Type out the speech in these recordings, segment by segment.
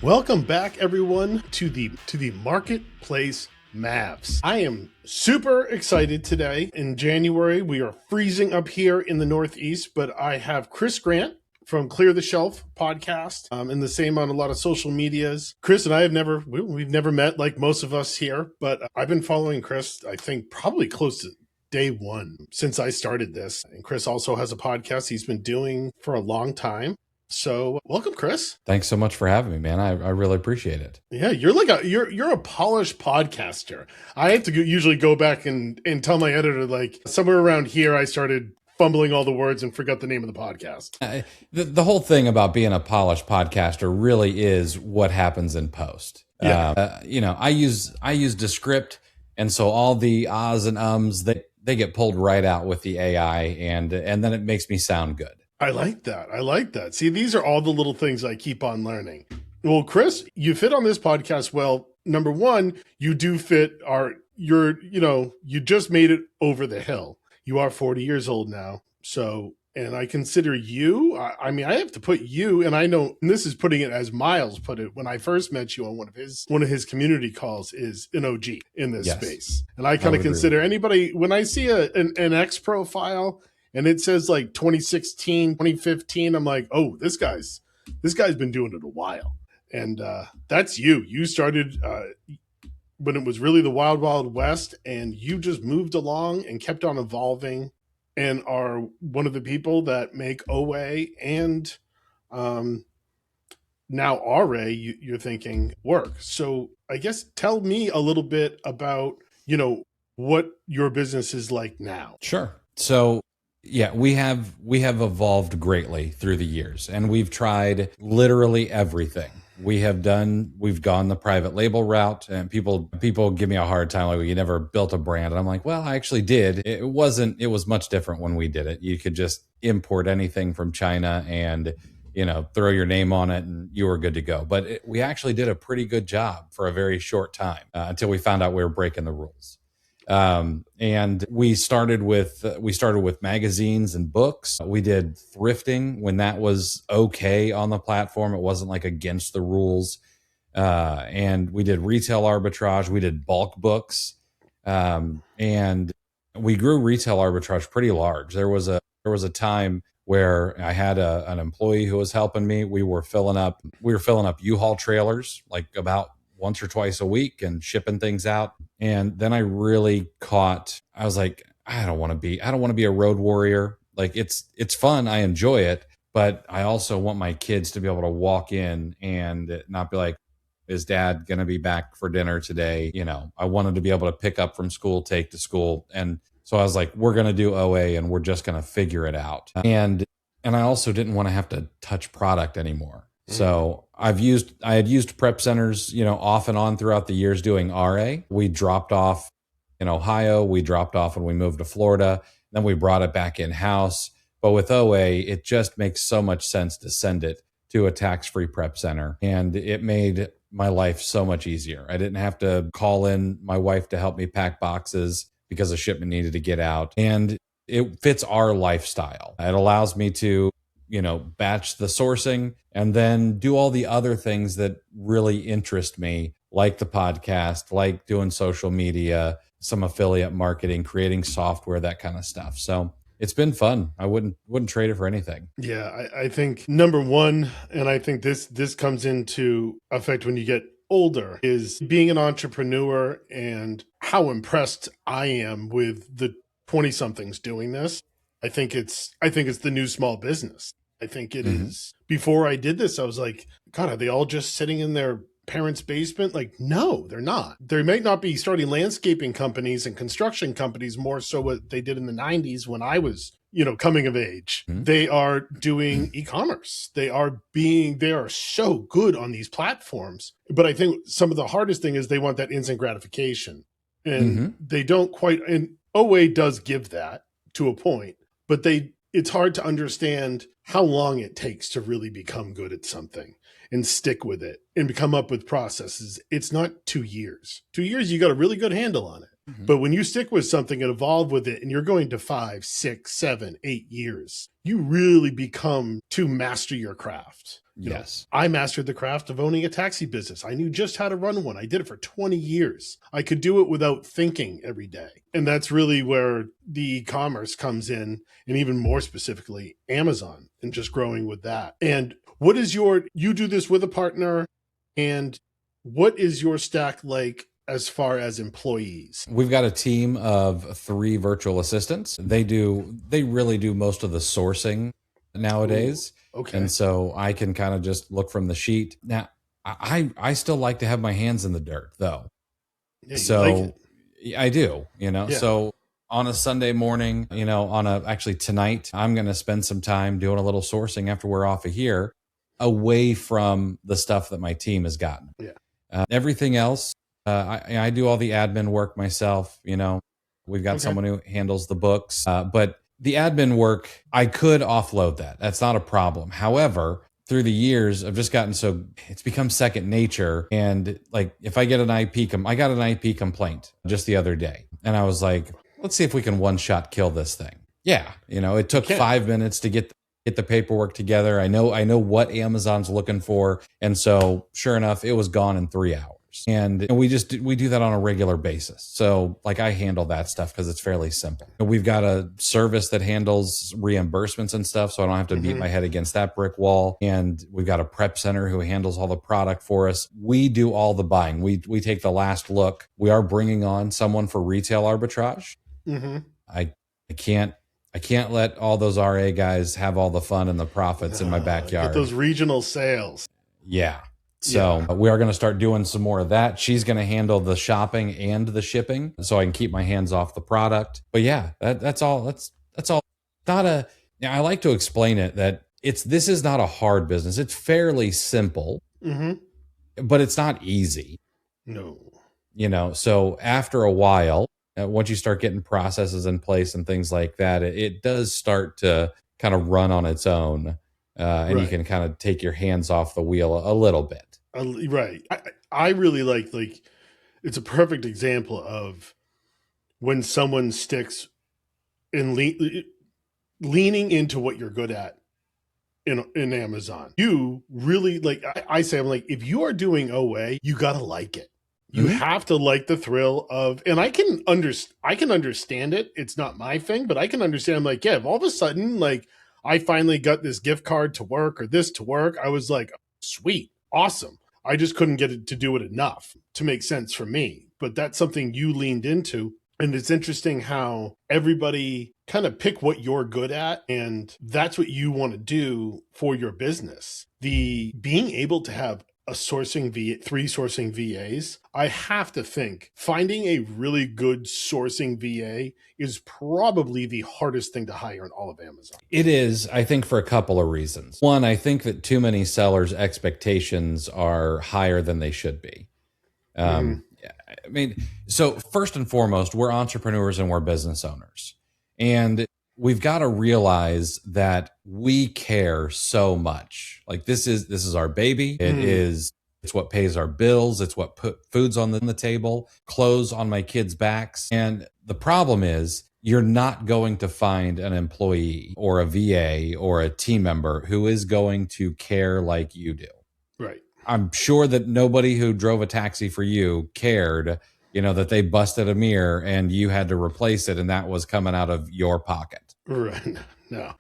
Welcome back, everyone, to the Marketplace Mavs. I am super excited today. In January, we are freezing up here in the Northeast, but I have Chris Grant from Clear the Shelf podcast, and the same on a lot of social medias. Chris and I have we've never met like most of us here, but I've been following Chris, I think probably close to day one since I started this. And Chris also has a podcast he's been doing for a long time. So welcome, Chris. Thanks so much for having me, man. I really appreciate it. Yeah, you're a polished podcaster. I have to usually go back and tell my editor, like, somewhere around here I started fumbling all the words and forgot the name of the podcast. The whole thing about being a polished podcaster really is what happens in post. Yeah. I use Descript, and so all the ahs and ums they get pulled right out with the AI, and then it makes me sound good. I like that. See, these are all the little things I keep on learning. Well, Chris, you fit on this podcast well. Number one, you do fit you just made it over the hill. You are 40 years old now. So, and I consider you, I have to put you, and I know, and this is putting it as Miles put it, when I first met you on one of his community calls, is an OG in this space. And I kind of consider anybody, when I see an X profile, and it says like 2016, 2015. I'm like, oh, this guy's been doing it a while. And that's you. You started when it was really the Wild Wild West, and you just moved along and kept on evolving and are one of the people that make OA and now RA, you're thinking, work. So I guess tell me a little bit about, what your business is like now. Sure. So yeah, we have evolved greatly through the years, and we've tried literally everything. We've gone the private label route, and people give me a hard time, like, well, you never built a brand. And I'm like, well, I actually did. It was much different when we did it. You could just import anything from China and, throw your name on it and you were good to go. But we actually did a pretty good job for a very short time until we found out we were breaking the rules. And we started with magazines and books. We did thrifting when that was okay on the platform. It wasn't like against the rules. And we did retail arbitrage. We did bulk books. And we grew retail arbitrage pretty large. There was a time where I had an employee who was helping me. We were filling up U-Haul trailers, like about once or twice a week, and shipping things out. And then I really I was like, I don't want to be a road warrior. Like, it's fun. I enjoy it, but I also want my kids to be able to walk in and not be like, is dad going to be back for dinner today? I wanted to be able to pick up from school, take to school. And so I was like, we're going to do OA and we're just going to figure it out. And I also didn't want to have to touch product anymore. So I had used prep centers, off and on throughout the years doing RA. We dropped off in Ohio. We dropped off when we moved to Florida. Then we brought it back in-house. But with OA, it just makes so much sense to send it to a tax-free prep center. And it made my life so much easier. I didn't have to call in my wife to help me pack boxes because a shipment needed to get out. And it fits our lifestyle. It allows me to batch the sourcing and then do all the other things that really interest me, like the podcast, like doing social media, some affiliate marketing, creating software, that kind of stuff. So it's been fun. I wouldn't trade it for anything. Yeah, I think number one, and I think this comes into effect when you get older, is being an entrepreneur and how impressed I am with the 20-somethings doing this. I think it's the new small business. I think it is. Before I did this, I was like, God, are they all just sitting in their parents' basement? Like, no, they're not. They might not be starting landscaping companies and construction companies, more so what they did in the 90s when I was, coming of age. They are doing e-commerce. They are so good on these platforms. But I think some of the hardest thing is they want that instant gratification. And they don't quite, and OA does give that to a point, but it's hard to understand how long it takes to really become good at something and stick with it and come up with processes. It's not 2 years. 2 years, you got a really good handle on it. Mhm. But when you stick with something and evolve with it, and you're going to 5, 6, 7, 8 years, you really become to master your craft. Yes. I mastered the craft of owning a taxi business. I knew just how to run one. I did it for 20 years. I could do it without thinking every day. And that's really where the e-commerce comes in, and even more specifically, Amazon, and just growing with that. And what is you do this with a partner, and what is your stack like as far as employees? We've got a team of 3 virtual assistants. They really do most of the sourcing Ooh, nowadays. And okay. so I can kind of just look from the sheet. Now, I still like to have my hands in the dirt though. Yeah, you like it. So I do, Yeah. So on a Sunday morning, actually tonight, I'm going to spend some time doing a little sourcing after we're off of here, away from the stuff that my team has gotten. Yeah. Everything else, I do all the admin work myself. We've got Okay. someone who handles the books, but the admin work, I could offload that. That's not a problem. However, through the years, I've just gotten so it's become second nature. And like, if I get I got an IP complaint just the other day, and I was like, let's see if we can one shot kill this thing. Yeah, it You took can. 5 minutes to get the paperwork together. I know what Amazon's looking for, and so sure enough, it was gone in 3 hours. And we do that on a regular basis. So like I handle that stuff because it's fairly simple. We've got a service that handles reimbursements and stuff, so I don't have to beat Mm-hmm. my head against that brick wall. And we've got a prep center who handles all the product for us. We do all the buying. We take the last look. We are bringing on someone for retail arbitrage. Mm-hmm. I I can't I can't let all those RA guys have all the fun and the profits in my Get backyard. those regional sales. Yeah. So Yeah. we are going to start doing some more of that. She's going to handle the shopping and the shipping, so I can keep my hands off the product. But yeah, that's all. That's all. Not a. I like to explain it that this is not a hard business. It's fairly simple, Mm-hmm. but it's not easy. No. So after a while, once you start getting processes in place and things like that, it does start to kind of run on its own, and you Right. can kind of take your hands off the wheel a little bit. Right. I really like it's a perfect example of when someone sticks in leaning into what you're good at in Amazon. You really I say, I'm like, if you are doing OA, you gotta like it. You Mhm. have to like the thrill of, and I can understand it. It's not my thing, but I can understand. I'm like, yeah, if all of a sudden, like, I finally got this gift card to work or this to work, I was like, sweet, awesome. I just couldn't get it to do it enough to make sense for me. But that's something you leaned into. And it's interesting how everybody kind of pick what you're good at, and that's what you want to do for your business. The being able to have a three sourcing VAs, I have to think finding a really good sourcing VA is probably the hardest thing to hire in all of Amazon. It is, I think, for a couple of reasons. One, I think that too many sellers' expectations are higher than they should be. Mm-hmm. Yeah, I mean, so first and foremost, we're entrepreneurs and we're business owners. And we've got to realize that we care so much. Like this is our baby. It's what pays our bills. It's what put foods on the table, clothes on my kids' backs. And the problem is you're not going to find an employee or a VA or a team member who is going to care like you do. Right. I'm sure that nobody who drove a taxi for you cared, that they busted a mirror and you had to replace it and that was coming out of your pocket. Right. No.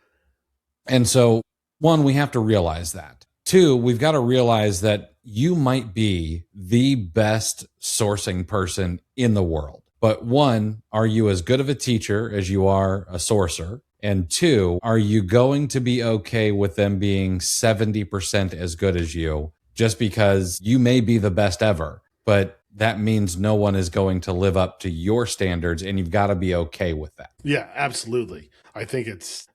And so, one, we have to realize that. Two, we've got to realize that you might be the best sourcing person in the world. But one, are you as good of a teacher as you are a sourcer? And two, are you going to be okay with them being 70% as good as you just because you may be the best ever, but that means no one is going to live up to your standards, and you've got to be okay with that. Yeah, absolutely. I think it's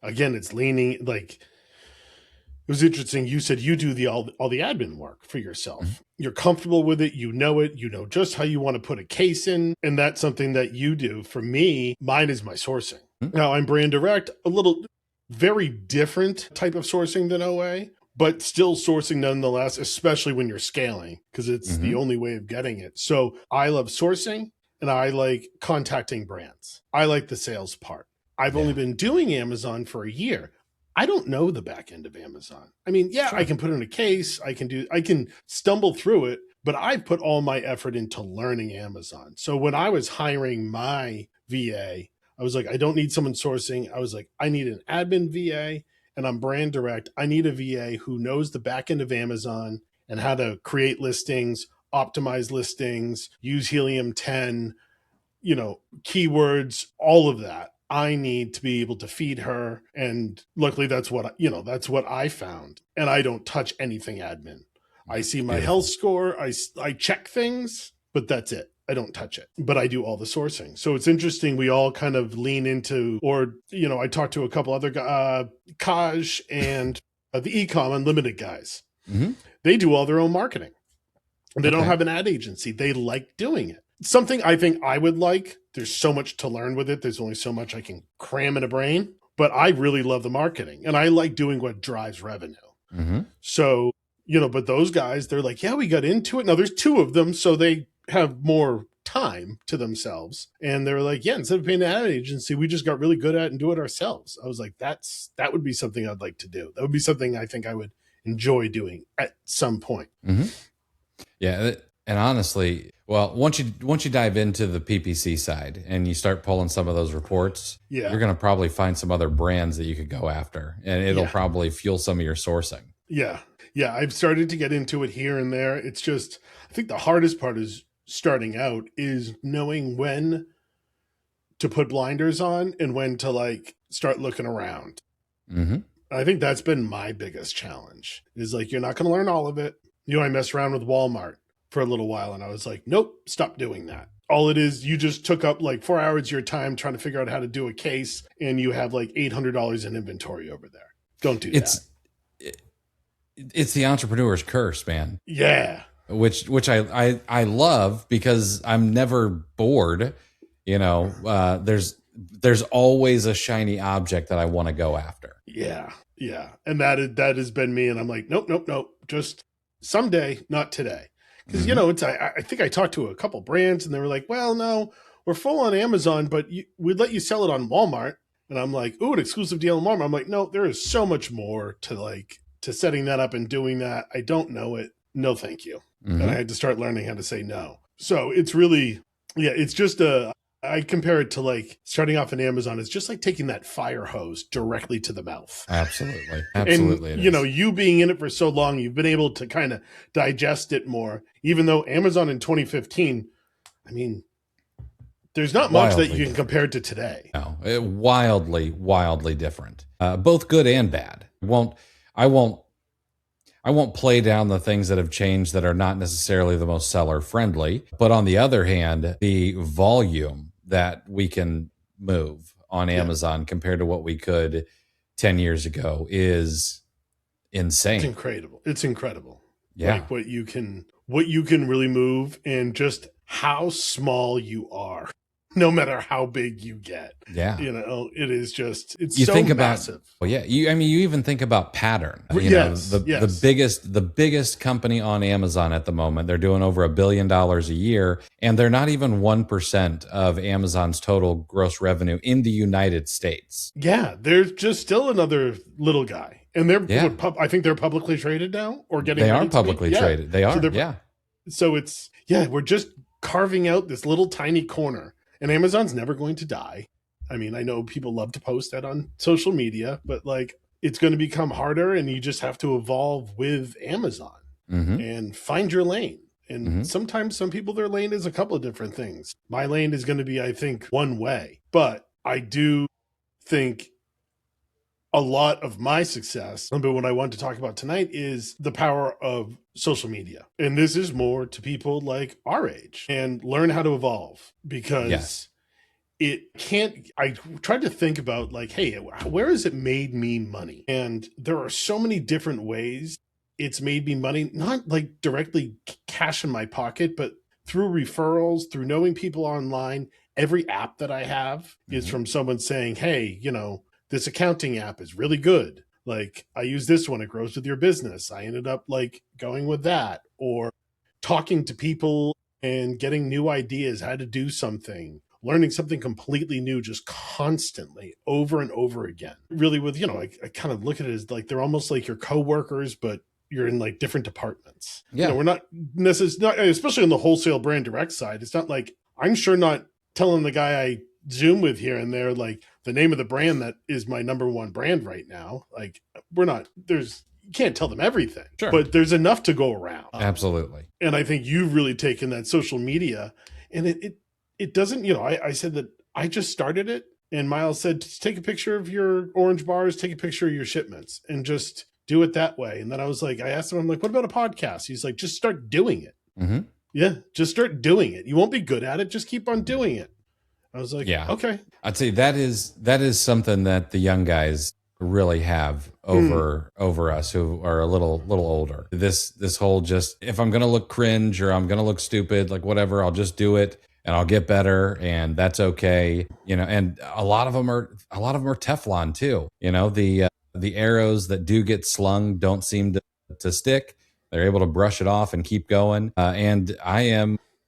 leaning like, it was interesting. You said you do all the admin work for yourself. You're comfortable with it. You know it. You know just how you want to put a case in. And that's something that you do. For me, mine is my sourcing. Mhm. Now, I'm brand direct, a little very different type of sourcing than OA, but still sourcing nonetheless, especially when you're scaling, because it's the only way of getting it. So I love sourcing. and I like contacting brands. I like the sales part. I've only Yeah. been doing Amazon for a year. I don't know the back end of Amazon. I mean, yeah, I Sure. can put in a case, I can stumble through it, but I've put all my effort into learning Amazon. So when I was hiring my VA, I was like, I don't need someone sourcing. I was like, I need an admin VA and I'm brand direct. I need a VA who knows the back end of Amazon and how to create listings, optimize listings, use Helium 10, keywords, all of that. I need to be able to feed her. And luckily that's what I found. And I don't touch anything admin. I see my health Beautiful. score. I check things, but that's it. I don't touch it, but I do all the sourcing. So it's interesting. We all kind of lean into, or, I talked to a couple other Kaj and the Ecom Unlimited guys. Mm-hmm. They do all their own marketing. They don't Okay. have an ad agency. They like doing it. Something I think I would like. There's so much to learn with it. There's only so much I can cram in a brain, but I really love the marketing and I like doing what drives revenue. Mm-hmm. So, but those guys, they're like, yeah, we got into it. Now there's two of them, so they have more time to themselves. And they're like, yeah, instead of paying an ad agency, we just got really good at it and do it ourselves. I was like, that would be something I'd like to do. That would be something I think I would enjoy doing at some point. Mm-hmm. Yeah, and honestly, well, once you dive into the PPC side and you start pulling some of those reports, Yeah. you're going to probably find some other brands that you could go after, and it'll probably fuel some of your sourcing. Yeah. Yeah. I've started to get into it here and there. It's just, I think the hardest part is starting out is knowing when to put blinders on and when to like start looking around. Mm-hmm. I think that's been my biggest challenge is like, you're not going to learn all of it. I messed around with Walmart for a little while and I was like, nope, stop doing that. All it is, you just took up like 4 hours of your time trying to figure out how to do a case and you have like $800 in inventory over there. Don't do that. It's the entrepreneur's curse, man. Yeah. Which I love because I'm never bored. There's always a shiny object that I want to go after. Yeah. Yeah. And that has been me. And I'm like, nope. Just someday, not today. Because, I think I talked to a couple brands and they were like, well, no, we're full on Amazon, but we'd let you sell it on Walmart. And I'm like, ooh, an exclusive deal on Walmart. I'm like, no, there is so much more to setting that up and doing that. I don't know it. No, thank you. Mm-hmm. And I had to start learning how to say no. So it's really, it's just I compare it to like starting off in Amazon. It's just like taking that fire hose directly to the mouth. Absolutely. And, you being in it for so long, you've been able to kind of digest it more, even though Amazon in 2015, I mean, there's not much that you can compare to today. No, wildly different. Both good and bad. I won't play down the things that have changed that are not necessarily the most seller friendly. But on the other hand, the volume that we can move on Amazon compared to what we could 10 years ago is insane. It's incredible. Yeah. Like what you can really move and just how small you are. No matter how big you get. Yeah. It is just, it's you so think massive. About, well, yeah. You even think about Pattern. The biggest company on Amazon at the moment, they're doing over $1 billion a year, and they're not even 1% of Amazon's total gross revenue in the United States. Yeah. There's just still another little guy. And I think they're publicly traded now or getting They are publicly traded. They are. So it's, we're just carving out this little tiny corner. And Amazon's never going to die. I mean, I know people love to post that on social media, but like it's going to become harder and you just have to evolve with Amazon and find your lane. And sometimes some people, their lane is a couple of different things. My lane is going to be, I think, one way. But I do think a lot of my success, but what I want to talk about tonight is the power of social media. And this is more to people like our age and learn how to evolve because I tried to think about like, hey, where has it made me money? And there are so many different ways it's made me money, not like directly cash in my pocket, but through referrals, through knowing people online. Every app that I have is from someone saying, hey, this accounting app is really good. Like I use this one, it grows with your business. I ended up like going with that or talking to people and getting new ideas, how to do something, learning something completely new, just constantly over and over again. Really, with, I kind of look at it as like they're almost like your coworkers, but you're in like different departments. Yeah. We're not necessarily, especially on the wholesale brand direct side. It's not like I'm sure not telling the guy I Zoom with here and there, like the name of the brand that is my number one brand right now. Like we're not, you can't tell them everything, Sure. but there's enough to go around. Absolutely. And I think you've really taken that social media, and it doesn't, I said that I just started it, and Miles said, just take a picture of your orange bars, take a picture of your shipments, and just do it that way. And then I was like, I asked him, I'm like, what about a podcast? He's like, just start doing it. Mm-hmm. Yeah, just start doing it. You won't be good at it. Just keep on doing it. I was like, yeah, okay. I'd say that is something that the young guys really have over us who are a little older. This whole, just if I'm gonna look cringe or I'm gonna look stupid, like whatever, I'll just do it and I'll get better, and that's okay. And a lot of them are Teflon too. The arrows that do get slung don't seem to stick. They're able to brush it off and keep going. And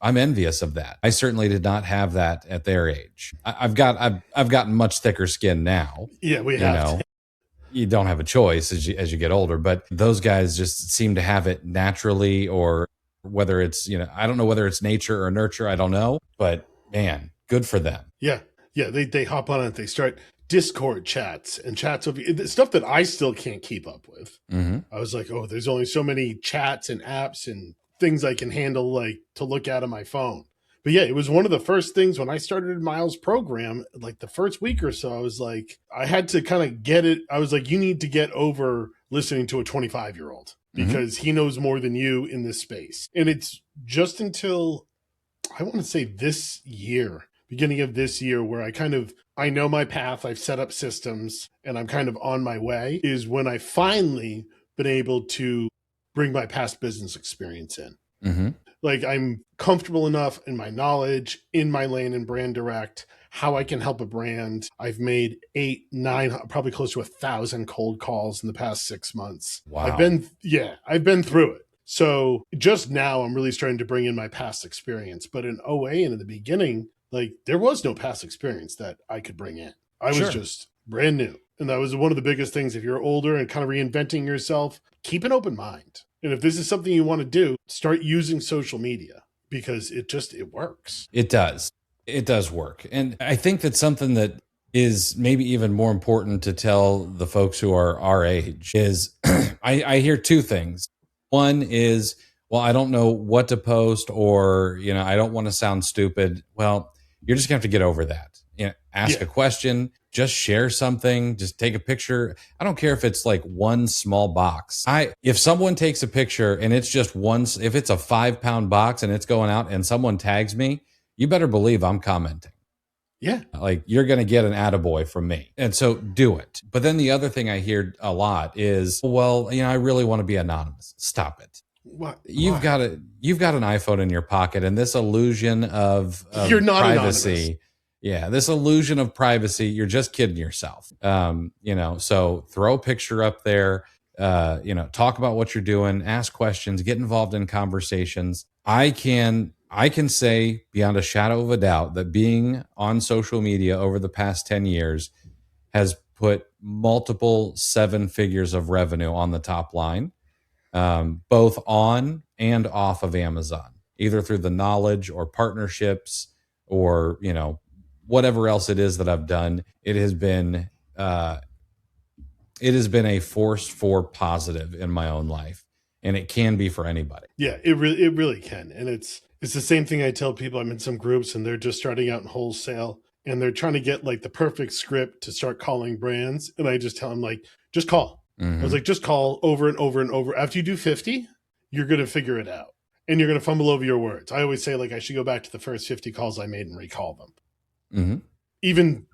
I'm envious of that. I certainly did not have that at their age. I've gotten much thicker skin now. Yeah, we have. You don't have a choice as you get older, but those guys just seem to have it naturally, or whether it's, I don't know whether it's nature or nurture. I don't know, but man, good for them. Yeah. Yeah. They hop on it. They start Discord chats and chats of stuff that I still can't keep up with. Mm-hmm. I was like, oh, there's only so many chats and apps and things I can handle, like to look at on my phone. But yeah, it was one of the first things when I started Miles' program, like the first week or so, I was like, I had to kind of get it. I was like, you need to get over listening to a 25-year-old because he knows more than you in this space. And it's just until, I want to say this year, beginning of this year, where I know my path, I've set up systems, and I'm kind of on my way, is when I finally been able to bring my past business experience in. Mm-hmm. Like I'm comfortable enough in my knowledge, in my lane in brand direct, how I can help a brand. I've made 8, 9, probably close to 1,000 cold calls in the past 6 months. Wow. I've been through it. So just now I'm really starting to bring in my past experience. But in OA and in the beginning, like there was no past experience that I could bring in. I was just brand new. And that was one of the biggest things. If you're older and kind of reinventing yourself, keep an open mind. And if this is something you want to do, start using social media because it works. It does. It does work. And I think that's something that is maybe even more important to tell the folks who are our age is I hear two things. One is, well, I don't know what to post, or, I don't want to sound stupid. Well, you're just gonna have to get over that. Ask a question, just share something, just take a picture. I don't care if it's like one small box. If someone takes a picture and it's just if it's a 5-pound box and it's going out and someone tags me, you better believe I'm commenting. Yeah. Like you're going to get an attaboy from me. And so do it. But then the other thing I hear a lot is, well, I really want to be anonymous. Stop it. What? You've got an iPhone in your pocket, and this illusion of you're not privacy. Anonymous. Yeah, this illusion of privacy, you're just kidding yourself. So throw a picture up there, talk about what you're doing, ask questions, get involved in conversations. I can say beyond a shadow of a doubt that being on social media over the past 10 years has put multiple 7 figures of revenue on the top line, both on and off of Amazon, either through the knowledge or partnerships or, whatever else it is that I've done. It has been a force for positive in my own life, and it can be for anybody. Yeah, it really can. And it's the same thing I tell people. I'm in some groups and they're just starting out in wholesale and they're trying to get like the perfect script to start calling brands. And I just tell them like, just call. Mm-hmm. I was like, just call over and over and over. After you do 50, you're going to figure it out and you're going to fumble over your words. I always say like, I should go back to the first 50 calls I made and recall them. Mm-hmm. Even,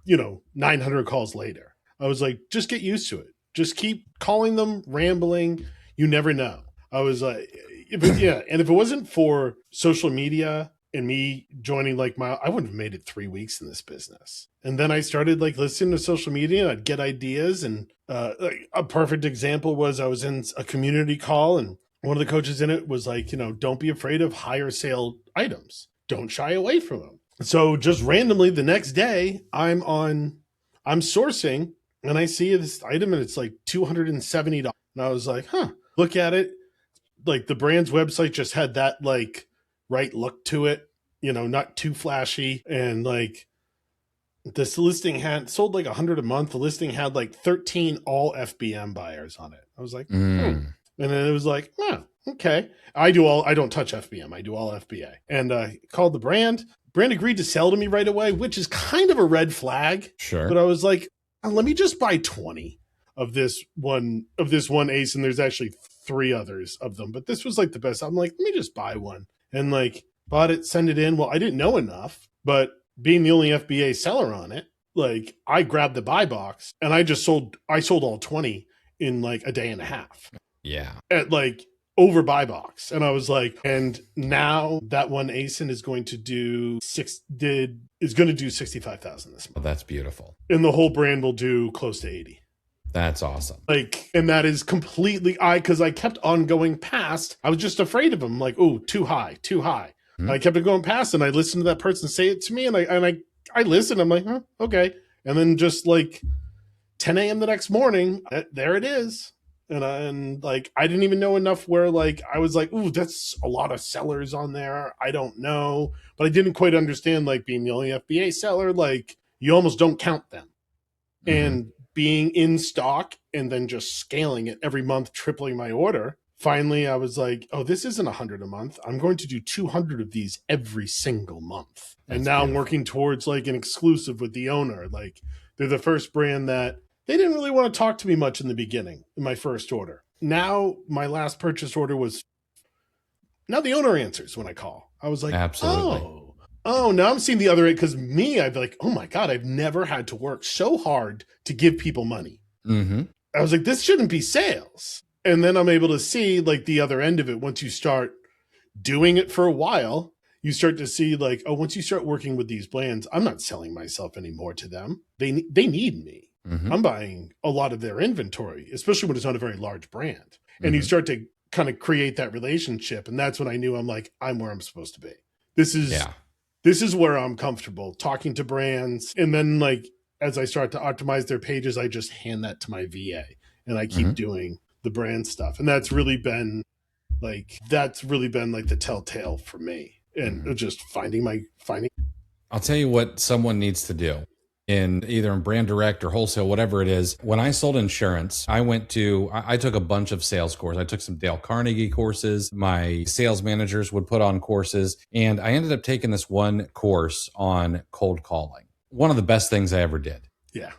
900 calls later, I was like, just get used to it. Just keep calling them, rambling. You never know. I was like, and if it wasn't for social media and me joining I wouldn't have made it 3 weeks in this business. And then I started like listening to social media and I'd get ideas. And like a perfect example was I was in a community call and one of the coaches in it was like, don't be afraid of higher sale items. Don't shy away from them. So just randomly the next day, I'm sourcing and I see this item and it's like $270. And I was like, huh, look at it. Like the brand's website just had that like right look to it, not too flashy. And like this listing had sold like 100 a month. The listing had like 13 all FBM buyers on it. I was like, Mm. And then it was like, oh, okay. I don't touch FBM. I do all FBA. And called the brand. Brand agreed to sell to me right away, which is kind of a red flag. Sure. But I was like, let me just buy 20 of this one ace. And there's actually 3 others of them. But this was like the best. I'm like, let me just buy one. And like bought it, send it in. Well, I didn't know enough, but being the only FBA seller on it, like I grabbed the buy box and I sold all 20 in like a day and a half. Yeah. At like over buy box. And I was like, and now that one ASIN is going to do 65,000 this month. Well, that's beautiful. And the whole brand will do close to 80. That's awesome. Like, and that is completely because I kept on going past. I was just afraid of them. Like, oh, too high. Mm-hmm. I kept on going past and I listened to that person say it to me and I listened. I'm like, huh, okay. And then just like 10 a.m. the next morning, there it is. And like, I didn't even know enough where like, I was like, ooh, that's a lot of sellers on there. I don't know. But I didn't quite understand, like being the only FBA seller, like you almost don't count them. Mm-hmm. And being in stock and then just scaling it every month, tripling my order. Finally, I was like, oh, this isn't 100 a month. I'm going to do 200 of these every single month. That's and now beautiful. I'm working towards like an exclusive with the owner. Like they're the first brand that they didn't really want to talk to me much in the beginning in my first order. Now, my last purchase order was, now the owner answers when I call. I was like, absolutely. Oh, now I'm seeing the other end because I'd be like, oh my God, I've never had to work so hard to give people money. Mm-hmm. I was like, this shouldn't be sales. And then I'm able to see like the other end of it. Once you start doing it for a while, you start to see like, oh, once you start working with these brands, I'm not selling myself anymore to them. They need me. Mm-hmm. I'm buying a lot of their inventory, especially when it's not a very large brand. And mm-hmm. you start to kind of create that relationship. And that's when I knew I'm like, I'm where I'm supposed to be. This is where I'm comfortable talking to brands. And then like, as I start to optimize their pages, I just hand that to my VA and I keep mm-hmm. doing the brand stuff. And that's really been like the telltale for me. And mm-hmm. just finding. I'll tell you what someone needs to do in either in brand direct or wholesale, whatever it is. When I sold insurance, I took a bunch of sales courses. I took some Dale Carnegie courses. My sales managers would put on courses. And I ended up taking this one course on cold calling. One of the best things I ever did. Yeah.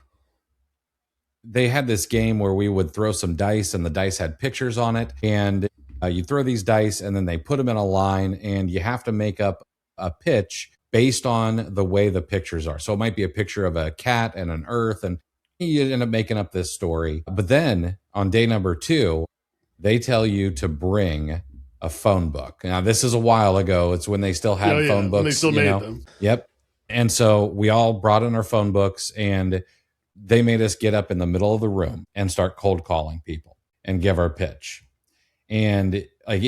They had this game where we would throw some dice and the dice had pictures on it. And you throw these dice and then they put them in a line and you have to make up a pitch based on the way the pictures are. So it might be a picture of a cat and an earth, and you end up making up this story. But then on day number 2, they tell you to bring a phone book. Now, this is a while ago. It's when they still had phone books. When they still made them. Yep. And so we all brought in our phone books, and they made us get up in the middle of the room and start cold calling people and give our pitch. And like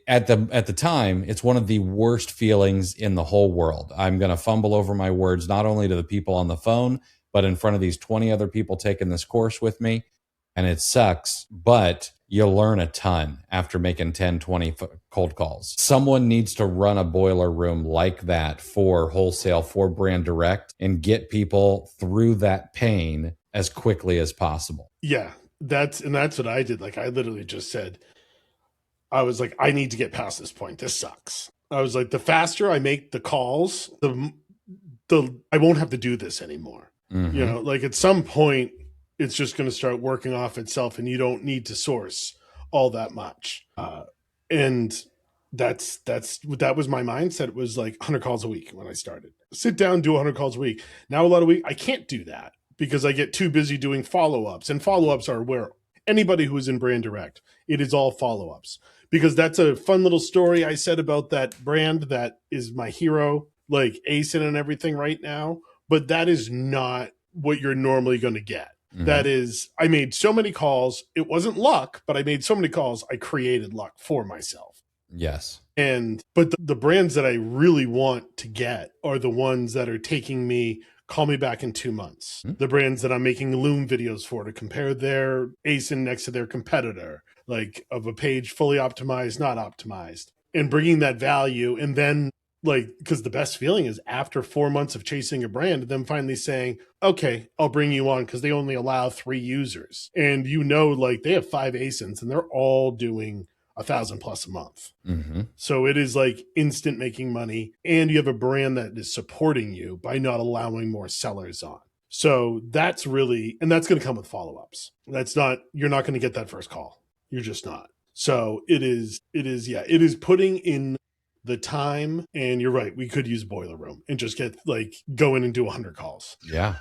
at the time, it's one of the worst feelings in the whole world. I'm going to fumble over my words, not only to the people on the phone, but in front of these 20 other people taking this course with me. And it sucks, but you'll learn a ton after making 10, 20 cold calls. Someone needs to run a boiler room like that for wholesale, for brand direct, and get people through that pain as quickly as possible. Yeah. That's what I did. Like I literally just said, I was like, I need to get past this point. This sucks. I was like, the faster I make the calls, the I won't have to do this anymore. Mm-hmm. Like at some point, it's just going to start working off itself, and you don't need to source all that much. And that was my mindset. It was like 100 calls a week when I started. Sit down, do 100 calls a week. Now a lot of week, I can't do that, because I get too busy doing follow-ups. And follow-ups are where anybody who is in brand direct, it is all follow-ups. Because that's a fun little story I said about that brand that is my hero, like ASIN and everything right now. But that is not what you're normally going to get. That is, I made so many calls. It wasn't luck, but I made so many calls. I created luck for myself. Yes. But the brands that I really want to get are the ones that are taking me, call me back in 2 months. The brands that I'm making Loom videos for to compare their ASIN next to their competitor, like of a page fully optimized, not optimized, and bringing that value. And then because the best feeling is after 4 months of chasing a brand, them finally saying, okay, I'll bring you on because they only allow 3 users. And they have 5 ASINs and they're all doing 1,000 plus a month. So it is like instant making money. And you have a brand that is supporting you by not allowing more sellers on. So that's really, and that's going to come with follow-ups. You're not going to get that first call. You're just not. So it is putting in the time, and you're right. We could use boiler room and just go in and do 100 calls. Yeah.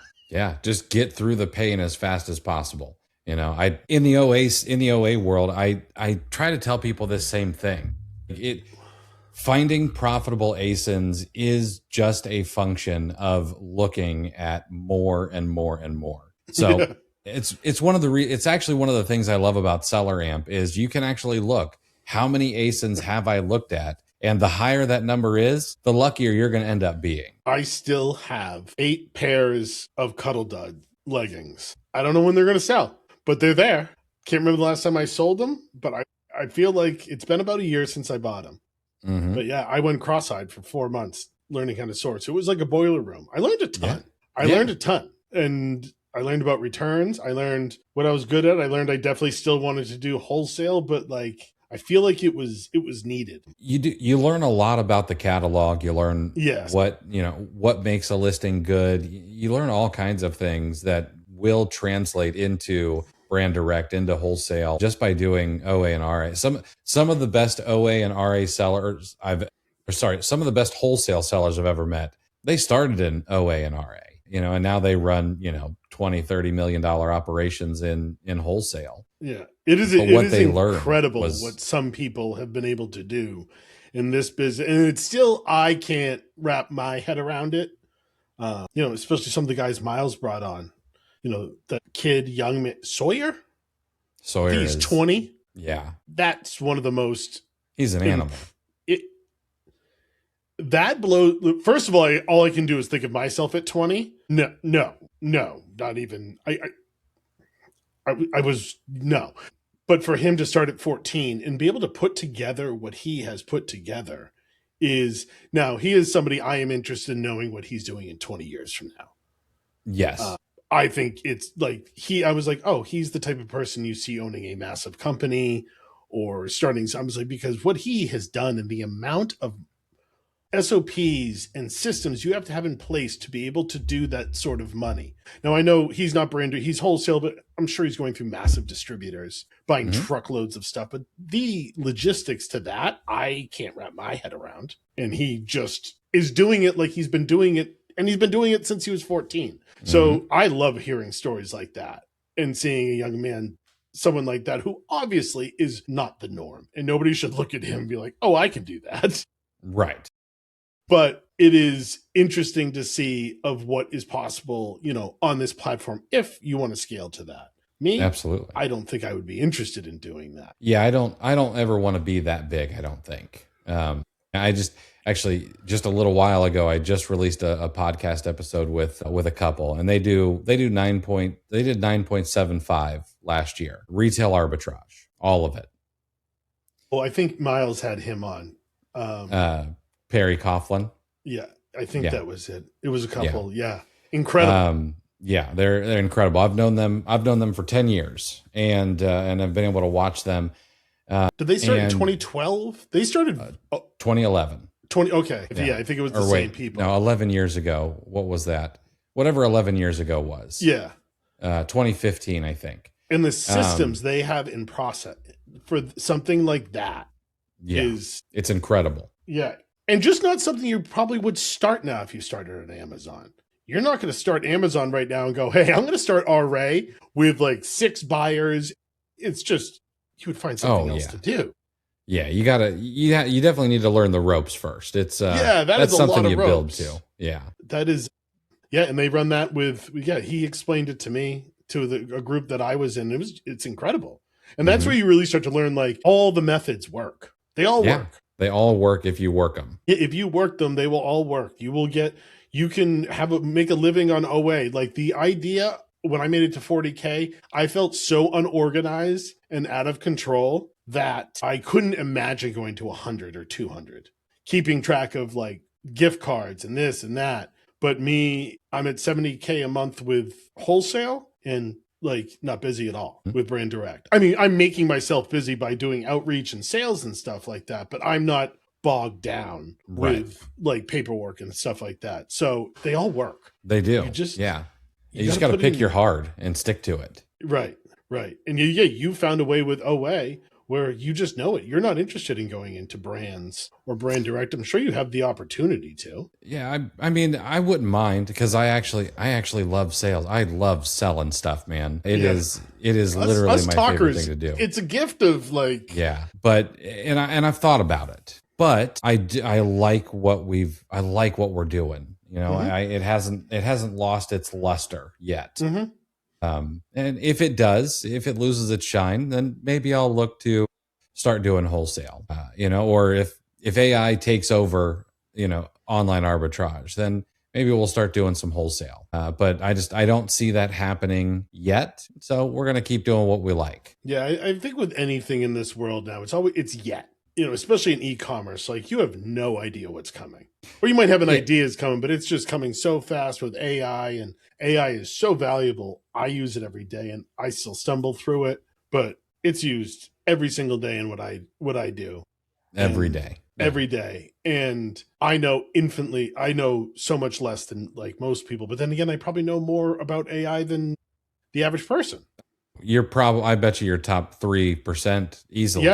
Just get through the pain as fast as possible. In the OA world, I try to tell people this same thing. Finding profitable ASINs is just a function of looking at more and more and more. So it's actually one of the things I love about Seller Amp is you can actually look, how many ASINs have I looked at? And the higher that number is, the luckier you're going to end up being. I still have 8 pairs of Cuddle Dud leggings. I don't know when they're going to sell, but they're there. Can't remember the last time I sold them, but I feel like it's been about a year since I bought them. But yeah, I went cross-eyed for 4 months learning how to source. It was like a boiler room. I learned a ton. I learned a ton. And I learned about returns. I learned what I was good at. I learned I definitely still wanted to do wholesale, but I feel like it was needed. You learn a lot about the catalog. You learn what makes a listing good. You learn all kinds of things that will translate into brand direct, into wholesale, just by doing OA and RA. Some of the best OA and RA sellers some of the best wholesale sellers I've ever met, they started in OA and RA, and now they run, $20-30 million operations in wholesale. Yeah, it is incredible what some people have been able to do in this business, and it's still, I can't wrap my head around it. Especially some of the guys Miles brought on. The kid, young man, Sawyer. He's 20. Yeah, that's one of the most. He's an animal. That blows. First of all I can do is think of myself at 20. No, not even. I was no, but for him to start at 14 and be able to put together what he has put together he is somebody I am interested in knowing what he's doing in 20 years from now. Yes. I think it's I was like, oh, he's the type of person you see owning a massive company or starting. I was like, because what he has done and the amount of SOPs and systems you have to have in place to be able to do that sort of money. Now, I know he's not branded, he's wholesale, but I'm sure he's going through massive distributors buying truckloads of stuff. But the logistics to that, I can't wrap my head around. And he just is doing it like he's been doing it. And he's been doing it since he was 14. So I love hearing stories like that and seeing a young man, someone like that, who obviously is not the norm. And nobody should look at him and be like, oh, I can do that. Right. But it is interesting to see of what is possible, on this platform, if you want to scale to that. Me, absolutely. I don't think I would be interested in doing that. Yeah, I don't ever want to be that big, I don't think. Just a little while ago, I just released a podcast episode with a couple, and they did 9.75 last year. Retail arbitrage, all of it. Well, I think Miles had him on. Perry Coughlin. Yeah, I think that was it. It was a couple. Yeah. Incredible. They're incredible. I've known them for 10 years and I've been able to watch them. Did they start in 2012? They started 2011. 20. Okay. Yeah, I think it was the same people. No, 11 years ago. What was that? Whatever 11 years ago was. Yeah. 2015, I think. And the systems they have in process for something like that it's incredible. Yeah. And just not something you probably would start now if you started at Amazon. You're not going to start Amazon right now and go, hey, I'm going to start RA with 6 buyers. It's just, you would find something else to do. Yeah, you definitely need to learn the ropes first. It's that's something you build to. Yeah. That is, and they run that with, he explained it to me. to a group that I was in. It's incredible. And that's Hmm. where you really start to learn like all the methods work. They all Yeah, work. they all work if you work them. If you work them, they will all work. You can make a living on OA. Like the idea when I made it to 40K, I felt so unorganized and out of control that I couldn't imagine going to 100 or 200, keeping track of like gift cards and this and that. But I'm at 70K a month with wholesale and like not busy at all with brand direct. I mean, I'm making myself busy by doing outreach and sales and stuff like that, but I'm not bogged down Right. with like paperwork and stuff like that. So they all work. They You do. just Yeah. You you got just to got to put it pick in. your hard and stick to it. Right, right. And you found a way with OA where you just know it. You're not interested in going into brands or brand direct. I'm sure you have the opportunity to. Yeah, I mean, I wouldn't mind because I actually love sales. I love selling stuff, man. Yeah. It is literally Us my favorite thing talkers, to do. it's a gift of like, Yeah, but I've thought about it, but I like what we're doing. You know, Mhm. it hasn't lost its luster yet. Mhm. And if if it loses its shine, then maybe I'll look to start doing wholesale. Or if AI takes over, online arbitrage, then maybe we'll start doing some wholesale. But I don't see that happening yet. So we're gonna keep doing what we like. Yeah, I think with anything in this world now, it's yet. Especially in e-commerce, like you have no idea what's coming. Or you might have an Yeah, idea is coming, but it's just coming so fast with AI, and AI is so valuable. I use it every day and I still stumble through it, but it's used every single day in what I do. every And day. Yeah. every day. And I know so much less than like most people, but then again, I probably know more about AI than the average person. I bet you're top 3% Yeah. easily.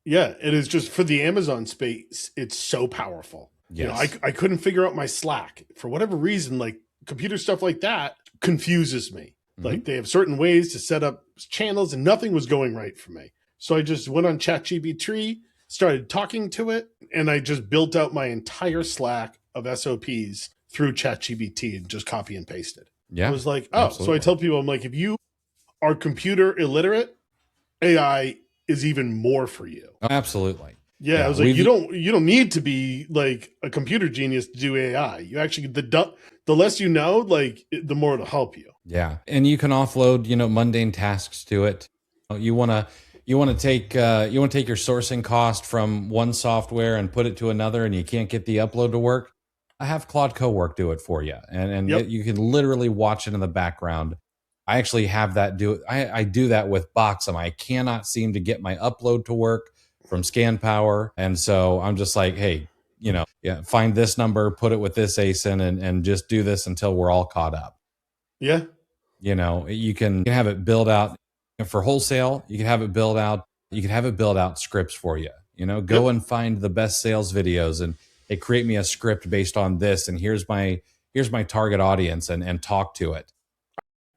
Yeah. It is just for the Amazon space, it's so powerful. Yes. I couldn't figure out my Slack for whatever reason, like computer stuff like that confuses me. Hmm. Like they have certain ways to set up channels and nothing was going right for me. So I just went on ChatGPT, started talking to it, and I just built out my entire Slack of SOPs through ChatGPT and just copy and pasted. I Yeah, was like, oh, so I absolutely. tell people, I'm like, if you are computer illiterate, AI is even more for you. Absolutely. Yeah, I Yeah, was like, you don't need to be like a computer genius to do AI. You actually the less you know, like the more it'll help you. yeah, and you can offload, mundane tasks to it. You want to take your sourcing cost from one software and put it to another, and you can't get the upload to work. I have Claude Cowork do it for you, Yep. you can literally watch it in the background. I actually have that do. I do that with Boxum. I cannot seem to get my upload to work from Scan Power, and so I'm just like, hey, yeah, find this number, put it with this ASIN, and just do this until we're all caught up. Yeah. You can have it build out for wholesale. You can have it build out. You can have it build out scripts for you. Go Yep. and find the best sales videos and hey, create me a script based on this. And here's my target audience and talk to it.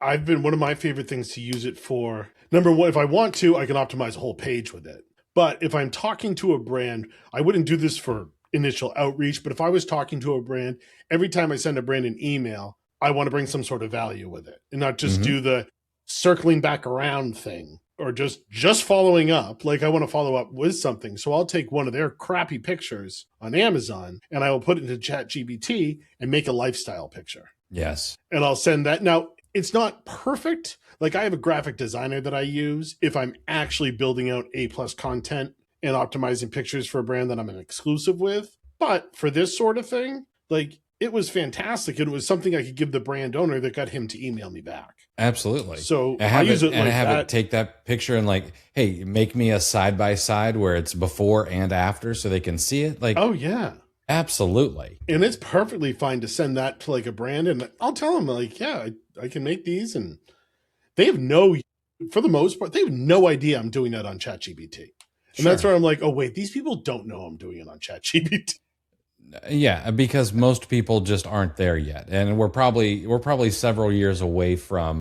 I've been one of my favorite things to use it for. Number one, if I want to, I can optimize a whole page with it. But if I'm talking to a brand, I wouldn't do this for initial outreach. But if I was talking to a brand, every time I send a brand an email, I want to bring some sort of value with it and not just Hmm. do the circling back around thing or just following up. Like I want to follow up with something. So I'll take one of their crappy pictures on Amazon and I will put it into ChatGPT and make a lifestyle picture Yes. and I'll send that. Now, it's not perfect. Like I have a graphic designer that I use if I'm actually building out A plus content and optimizing pictures for a brand that I'm an exclusive with. But for this sort of thing, like it was fantastic. It was something I could give the brand owner that got him to email me back. Absolutely. So And I have use it it and like have it that. take that picture and like, hey, make me a side by side where it's before and after so they can see it. Like, Oh yeah. absolutely. And it's perfectly fine to send that to like a brand and I'll tell them like, yeah, I can make these and they have for the most part, they have no idea I'm doing that on ChatGPT. And that's Sure. where I'm like, oh wait, these people don't know I'm doing it on ChatGPT. Yeah, because most people just aren't there yet, and we're probably several years away from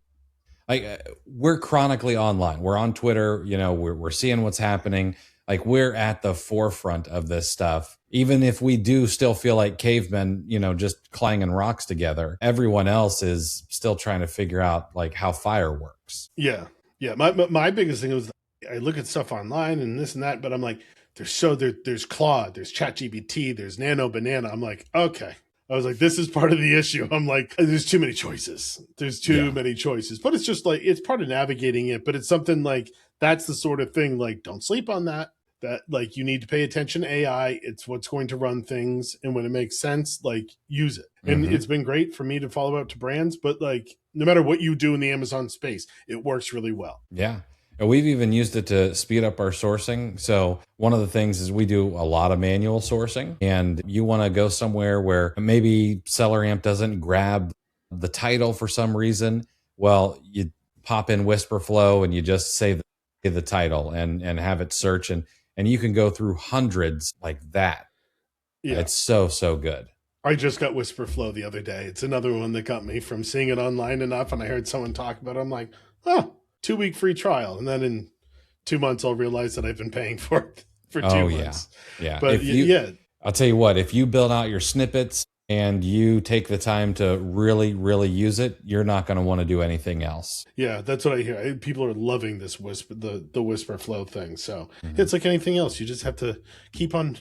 like we're chronically online. We're on Twitter. We're seeing what's happening. Like, we're at the forefront of this stuff. Even if we do still feel like cavemen, just clanging rocks together, everyone else is still trying to figure out like how fire works. Yeah. Yeah. My biggest thing was I look at stuff online and this and that, but I'm like, there's Claude, there's ChatGPT, there's Nano Banana. I'm like, okay. I was like, this is part of the issue. I'm like, there's too many choices. There's too many choices. But it's just like, it's part of navigating it. But it's something like, that's the sort of thing, like, don't sleep on that. That, like, you need to pay attention to AI. It's what's going to run things. And when it makes sense, like, use it. And it's been great for me to follow up to brands. But, like, no matter what you do in the Amazon space, it works really well. Yeah. And we've even used it to speed up our sourcing. So one of the things is we do a lot of manual sourcing, and you want to go somewhere where maybe SellerAmp doesn't grab the title for some reason. Well, you pop in WhisperFlow and you just say the title and have it search, and you can go through hundreds like that. Yeah. It's so good. I just got WhisperFlow the other day. It's another one that got me from seeing it online enough, and I heard someone talk about it. I'm like, oh, 2-week free trial. And then in 2 months, I'll realize that I've been paying for it for 2 months. Yeah. But I'll tell you what, if you build out your snippets and you take the time to really, really use it, you're not going to want to do anything else. Yeah, that's what I hear. People are loving this the WhisperFlow thing. So it's like anything else. You just have to keep on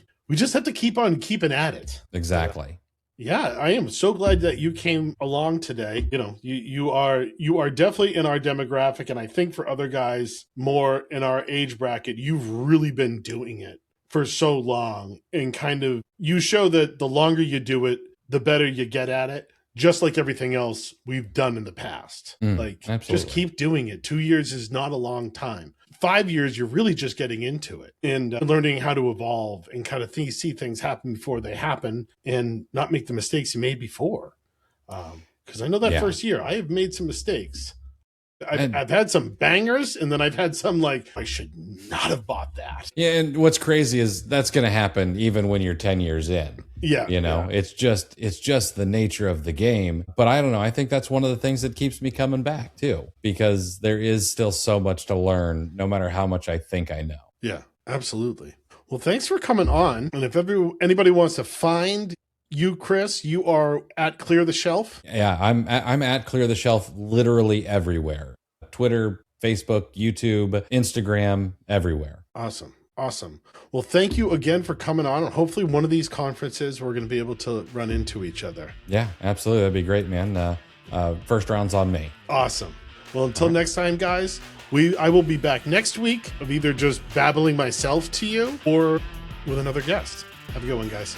keeping at it. Exactly. Yeah, I am so glad that you came along today. You are definitely in our demographic, and I think for other guys more in our age bracket, you've really been doing it for so long, and kind of you show that the longer you do it, the better you get at it. Just like everything else we've done in the past. Absolutely. Just keep doing it. 2 years is not a long time. 5 years, you're really just getting into it and learning how to evolve and kind of see things happen before they happen and not make the mistakes you made before. Because I know that first year, I have made some mistakes. I've had some bangers, and then I've had some like, I should not have bought that. Yeah, and what's crazy is that's going to happen even when you're 10 years in. Yeah. It's just the nature of the game. But I don't know. I think that's one of the things that keeps me coming back too, because there is still so much to learn, no matter how much I think I know. Yeah, absolutely. Well, thanks for coming on. And if anybody wants to find you, Chris, you are at Clear the Shelf. Yeah, I'm at Clear the Shelf literally everywhere. Twitter, Facebook, YouTube, Instagram, everywhere. Awesome. Well, thank you again for coming on. And hopefully one of these conferences we're going to be able to run into each other. Yeah, absolutely. That'd be great, man. First round's on me. Awesome. Well, until next time, guys, I will be back next week of either just babbling myself to you or with another guest. Have a good one, guys.